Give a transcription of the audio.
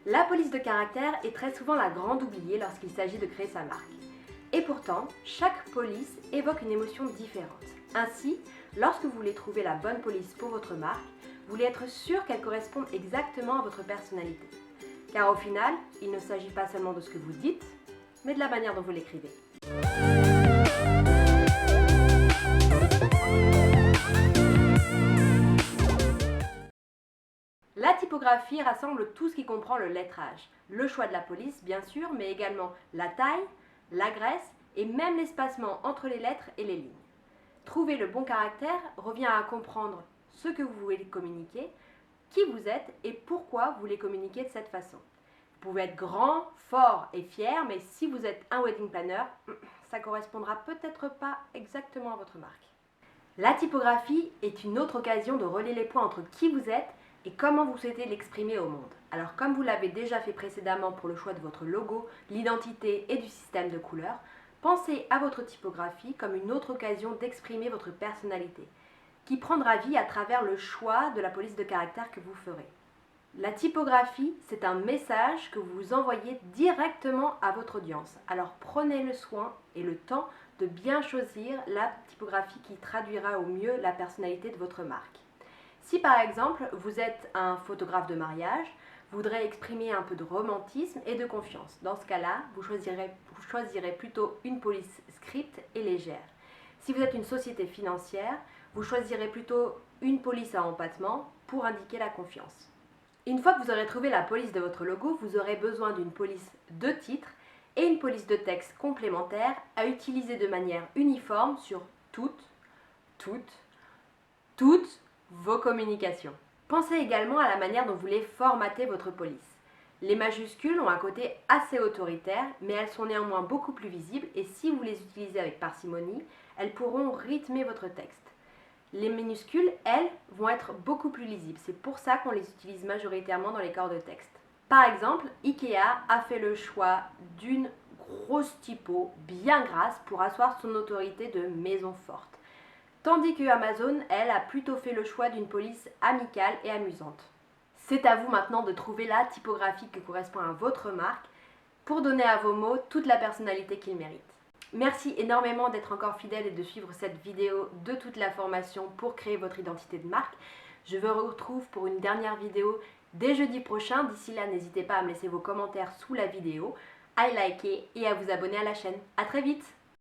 La police de caractère est très souvent la grande oubliée lorsqu'il s'agit de créer sa marque. Et pourtant, chaque police évoque une émotion différente. Ainsi, lorsque vous voulez trouver la bonne police pour votre marque, vous voulez être sûr qu'elle corresponde exactement à votre personnalité. Car au final, il ne s'agit pas seulement de ce que vous dites, mais de la manière dont vous l'écrivez. La typographie rassemble tout ce qui comprend le lettrage, le choix de la police bien sûr, mais également la taille, la graisse et même l'espacement entre les lettres et les lignes. Trouver le bon caractère revient à comprendre ce que vous voulez communiquer, qui vous êtes et pourquoi vous voulez communiquer de cette façon. Vous pouvez être grand, fort et fier, mais si vous êtes un wedding planner, ça correspondra peut-être pas exactement à votre marque. La typographie est une autre occasion de relier les points entre qui vous êtes et comment vous souhaitez l'exprimer au monde. Alors comme vous l'avez déjà fait précédemment pour le choix de votre logo, l'identité et du système de couleurs, pensez à votre typographie comme une autre occasion d'exprimer votre personnalité, qui prendra vie à travers le choix de la police de caractère que vous ferez. La typographie, c'est un message que vous envoyez directement à votre audience. Alors prenez le soin et le temps de bien choisir la typographie qui traduira au mieux la personnalité de votre marque. Si par exemple vous êtes un photographe de mariage, vous voudrez exprimer un peu de romantisme et de confiance. Dans ce cas-là, vous choisirez plutôt une police script et légère. Si vous êtes une société financière, vous choisirez plutôt une police à empattement pour indiquer la confiance. Une fois que vous aurez trouvé la police de votre logo, vous aurez besoin d'une police de titre et une police de texte complémentaire à utiliser de manière uniforme sur toutes vos communications. Pensez également à la manière dont vous voulez formater votre police. Les majuscules ont un côté assez autoritaire, mais elles sont néanmoins beaucoup plus visibles et si vous les utilisez avec parcimonie, elles pourront rythmer votre texte. Les minuscules, elles, vont être beaucoup plus lisibles. C'est pour ça qu'on les utilise majoritairement dans les corps de texte. Par exemple, Ikea a fait le choix d'une grosse typo bien grasse pour asseoir son autorité de maison forte. Tandis que Amazon, elle, a plutôt fait le choix d'une police amicale et amusante. C'est à vous maintenant de trouver la typographie qui correspond à votre marque pour donner à vos mots toute la personnalité qu'ils méritent. Merci énormément d'être encore fidèle et de suivre cette vidéo de toute la formation pour créer votre identité de marque. Je vous retrouve pour une dernière vidéo dès jeudi prochain. D'ici là, n'hésitez pas à me laisser vos commentaires sous la vidéo, à liker et à vous abonner à la chaîne. À très vite!